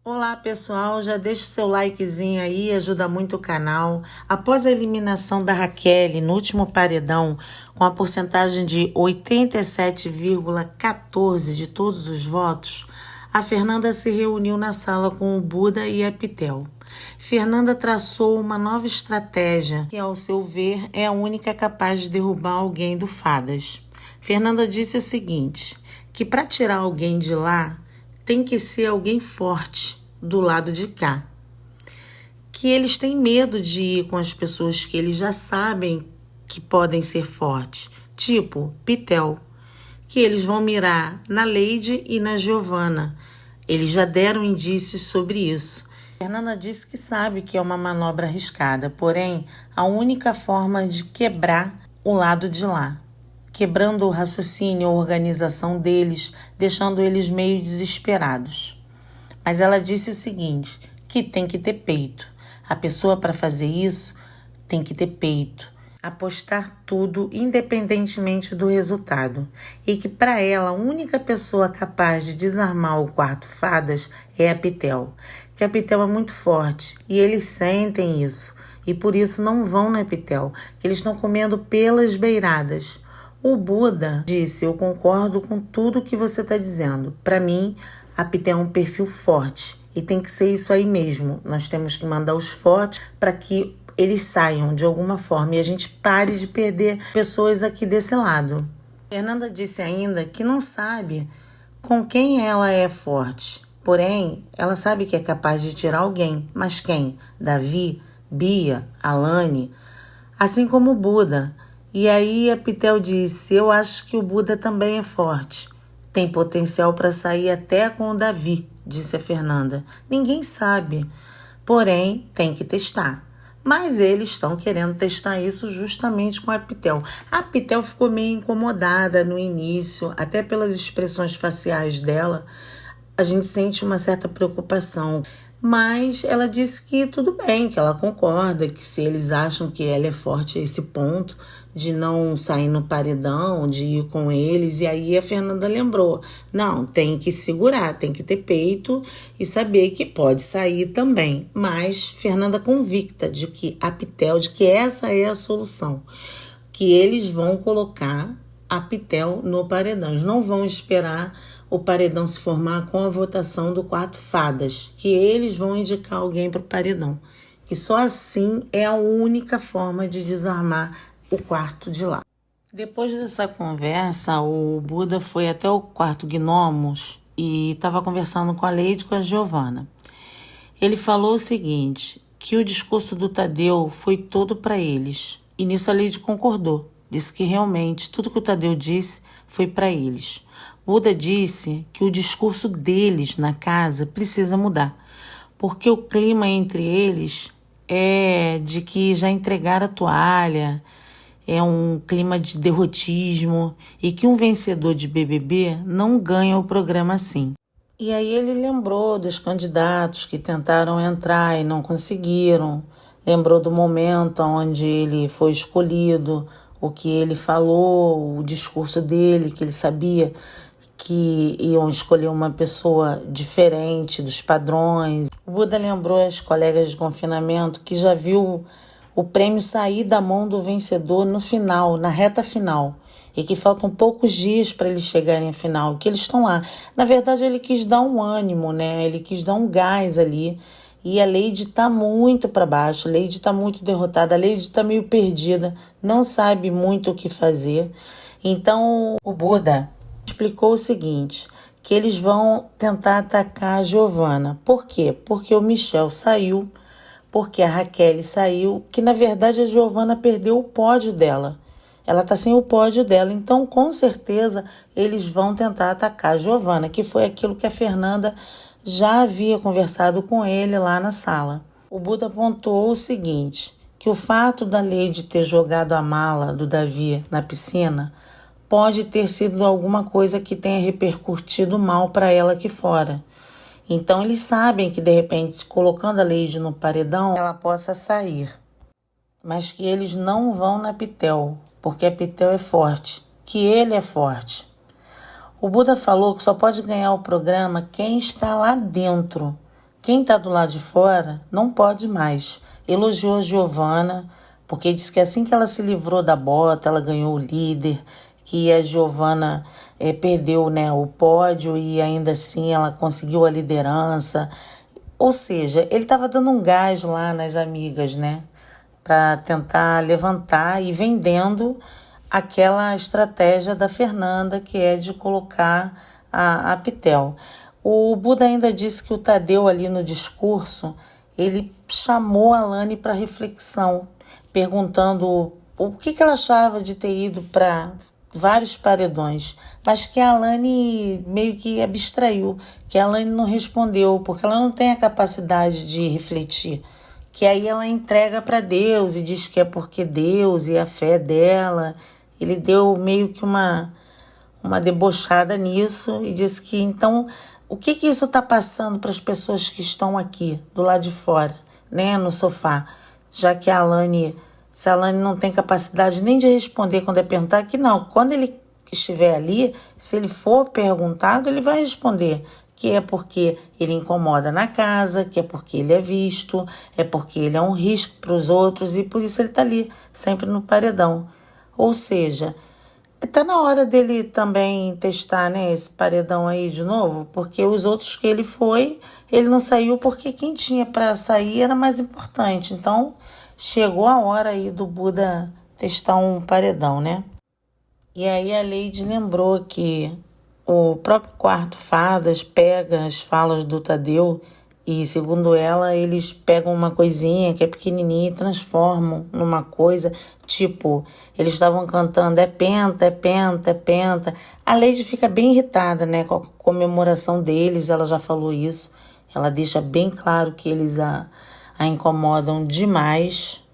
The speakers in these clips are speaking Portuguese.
Olá pessoal, já deixa o seu likezinho aí, ajuda muito o canal. Após a eliminação da Raquel no último paredão, com a porcentagem de 87,14% de todos os votos, a Fernanda se reuniu na sala com o Buda e a Pitel. Fernanda traçou uma nova estratégia que, ao seu ver, é a única capaz de derrubar alguém do Fadas. Fernanda disse o seguinte, que para tirar alguém de lá, tem que ser alguém forte do lado de cá. Que eles têm medo de ir com as pessoas que eles já sabem que podem ser fortes, tipo Pitel, que eles vão mirar na Leide e na Giovana. Eles já deram indícios sobre isso. Fernanda disse que sabe que é uma manobra arriscada, porém, a única forma de quebrar o lado de lá, quebrando o raciocínio, a organização deles, deixando eles meio desesperados. Mas ela disse o seguinte, que tem que ter peito. A pessoa para fazer isso tem que ter peito. Apostar tudo independentemente do resultado. E que para ela a única pessoa capaz de desarmar o quarto Fadas é a Pitel. Que a Pitel é muito forte e eles sentem isso. E por isso não vão na Pitel, que eles estão comendo pelas beiradas. O Buda disse, eu concordo com tudo que você está dizendo. Para mim, a Pitel é um perfil forte e tem que ser isso aí mesmo. Nós temos que mandar os fortes para que eles saiam de alguma forma e a gente pare de perder pessoas aqui desse lado. Fernanda disse ainda que não sabe com quem ela é forte. Porém, ela sabe que é capaz de tirar alguém. Mas quem? Davi, Bia, Alane, assim como o Buda. E aí a Pitel disse, eu acho que o Buda também é forte. Tem potencial para sair até com o Davi, disse a Fernanda. Ninguém sabe, porém tem que testar. Mas eles estão querendo testar isso justamente com a Pitel. A Pitel ficou meio incomodada no início, até pelas expressões faciais dela, a gente sente uma certa preocupação. Mas ela disse que tudo bem, que ela concorda, que se eles acham que ela é forte a esse ponto de não sair no paredão, de ir com eles. E aí a Fernanda lembrou, não, tem que segurar, tem que ter peito e saber que pode sair também. Mas Fernanda convicta de que a Pitel, de que essa é a solução, que eles vão colocar a Pitel no paredão. Eles não vão esperar o paredão se formar com a votação do quarto Fadas, que eles vão indicar alguém para o paredão. Que só assim é a única forma de desarmar o quarto de lá. Depois dessa conversa, o Buda foi até o quarto Gnomos e estava conversando com a Leide e com a Giovana. Ele falou o seguinte, que o discurso do Tadeu foi todo para eles. E nisso a Leide concordou. Disse que realmente tudo que o Tadeu disse foi para eles. Buda disse que o discurso deles na casa precisa mudar, porque o clima entre eles é de que já entregaram a toalha, é um clima de derrotismo e que um vencedor de BBB não ganha o programa assim. E aí ele lembrou dos candidatos que tentaram entrar e não conseguiram, lembrou do momento onde ele foi escolhido, o que ele falou, o discurso dele, que ele sabia que iam escolher uma pessoa diferente dos padrões. O Buda lembrou as colegas de confinamento que já viu o prêmio sair da mão do vencedor no final, na reta final, e que faltam poucos dias para eles chegarem à final, que eles estão lá. Na verdade, ele quis dar um ânimo, né? Ele quis dar um gás ali. E a Leide está muito para baixo, a Leide está muito derrotada, a Leide está meio perdida, não sabe muito o que fazer. Então, o Buda explicou o seguinte, que eles vão tentar atacar a Giovana. Por quê? Porque o Michel saiu, porque a Raquel saiu, que na verdade a Giovana perdeu o pódio dela. Ela está sem o pódio dela, então com certeza eles vão tentar atacar a Giovana, que foi aquilo que a Fernanda já havia conversado com ele lá na sala. O Buda apontou o seguinte, que o fato da Leide ter jogado a mala do Davi na piscina pode ter sido alguma coisa que tenha repercutido mal para ela aqui fora. Então eles sabem que de repente, colocando a Leide no paredão, ela possa sair. Mas que eles não vão na Pitel, porque a Pitel é forte, que ele é forte. O Buda falou que só pode ganhar o programa quem está lá dentro. Quem está do lado de fora não pode mais. Elogiou a Giovanna, porque disse que assim que ela se livrou da bota, ela ganhou o líder, que a Giovanna perdeu, né, o pódio e ainda assim ela conseguiu a liderança. Ou seja, ele estava dando um gás lá nas amigas, né, para tentar levantar e vendendo aquela estratégia da Fernanda, que é de colocar a Pitel. O Buda ainda disse que o Tadeu ali no discurso, ele chamou a Alane para reflexão, perguntando o que ela achava de ter ido para vários paredões, mas que a Alane meio que abstraiu, que a Alane não respondeu, porque ela não tem a capacidade de refletir, que aí ela entrega para Deus e diz que é porque Deus e a fé dela. Ele deu meio que uma debochada nisso e disse que então o que isso está passando para as pessoas que estão aqui do lado de fora, né, no sofá, já que se a Alane não tem capacidade nem de responder quando é perguntado, que não, quando ele estiver ali, se ele for perguntado, ele vai responder que é porque ele incomoda na casa, que é porque ele é visto, é porque ele é um risco para os outros e por isso ele está ali, sempre no paredão. Ou seja, está na hora dele também testar, né, esse paredão aí de novo, porque os outros que ele foi, ele não saiu porque quem tinha para sair era mais importante. Então, chegou a hora aí do Buda testar um paredão, né? E aí a Lady lembrou que o próprio Quarto Fadas pega as falas do Tadeu e, segundo ela, eles pegam uma coisinha que é pequenininha e transformam numa coisa, tipo, eles estavam cantando é penta, é penta, é penta. A Lady fica bem irritada, né, com a comemoração deles, ela já falou isso. Ela deixa bem claro que eles a incomodam demais.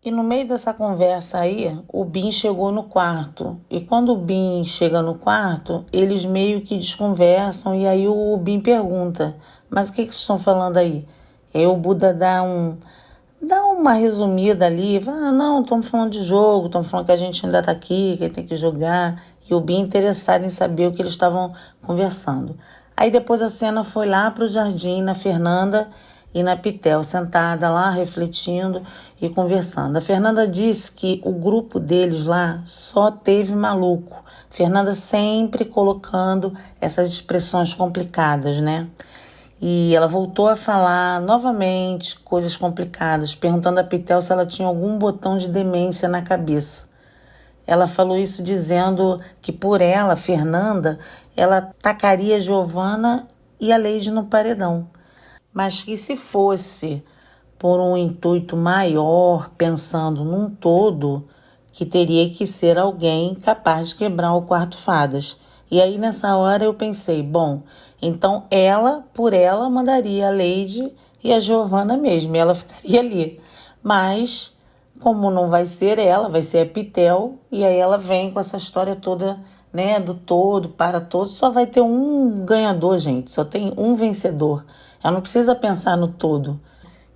E no meio dessa conversa aí, o Bin chegou no quarto. E quando o Bin chega no quarto, eles meio que desconversam. E aí o Bin pergunta, mas o que vocês estão falando aí? E aí o Buda dá uma resumida ali. Fala, não, estamos falando de jogo, estamos falando que a gente ainda está aqui, que tem que jogar. E o Bin interessado em saber o que eles estavam conversando. Aí depois a cena foi lá para o jardim, na Fernanda e na Pitel, sentada lá, refletindo e conversando. A Fernanda disse que o grupo deles lá só teve maluco. Fernanda sempre colocando essas expressões complicadas, né? E ela voltou a falar novamente coisas complicadas, perguntando a Pitel se ela tinha algum botão de demência na cabeça. Ela falou isso dizendo que por ela, Fernanda, ela tacaria Giovanna e a Lady no paredão. Mas que se fosse por um intuito maior, pensando num todo, que teria que ser alguém capaz de quebrar o Quarto Fadas. E aí nessa hora eu pensei, bom, então ela, por ela, mandaria a Lady e a Giovanna mesmo, e ela ficaria ali. Mas, como não vai ser ela, vai ser a Pitel, e aí ela vem com essa história toda, né, do todo, para todos, só vai ter um ganhador, gente, só tem um vencedor. Ela não precisa pensar no todo.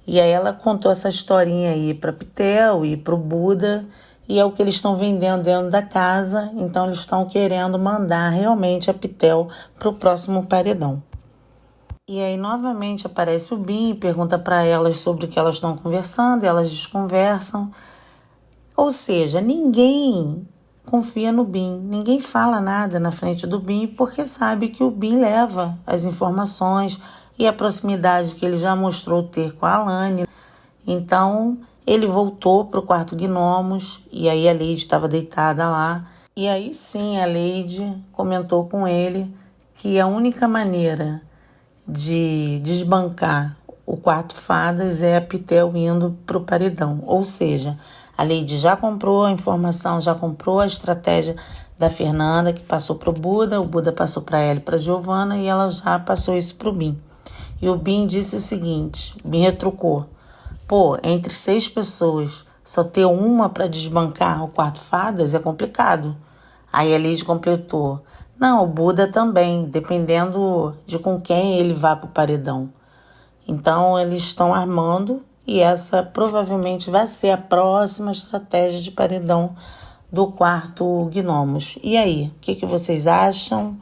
E aí ela contou essa historinha aí para Pitel e para o Buda, e é o que eles estão vendendo dentro da casa, então eles estão querendo mandar realmente a Pitel para o próximo paredão. E aí novamente aparece o Bin e pergunta para elas sobre o que elas estão conversando, e elas desconversam. Ou seja, ninguém confia no Bin, ninguém fala nada na frente do Bin porque sabe que o Bin leva as informações e a proximidade que ele já mostrou ter com a Alane. Então ele voltou para o quarto Gnomos e aí a Lady estava deitada lá. E aí sim a Lady comentou com ele que a única maneira de desbancar o Quarto Fadas é a Pitel indo para o paredão. Ou seja, a Lady já comprou a informação, já comprou a estratégia da Fernanda, que passou para o Buda passou para ela e para a Giovanna, e ela já passou isso para o Bin. E o Bin disse o seguinte, o Bin retrucou, pô, entre 6 pessoas, só ter uma para desbancar o Quarto Fadas é complicado. Aí a Lady completou, não, o Buda também, dependendo de com quem ele vá para o paredão. Então eles estão armando e essa provavelmente vai ser a próxima estratégia de paredão do quarto Gnomos. E aí, o que vocês acham?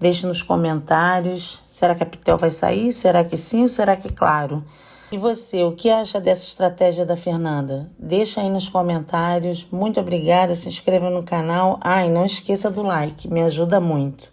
Deixe nos comentários. Será que a Pitel vai sair? Será que sim ou será que claro? E você, o que acha dessa estratégia da Fernanda? Deixa aí nos comentários. Muito obrigada, se inscreva no canal. E não esqueça do like, me ajuda muito.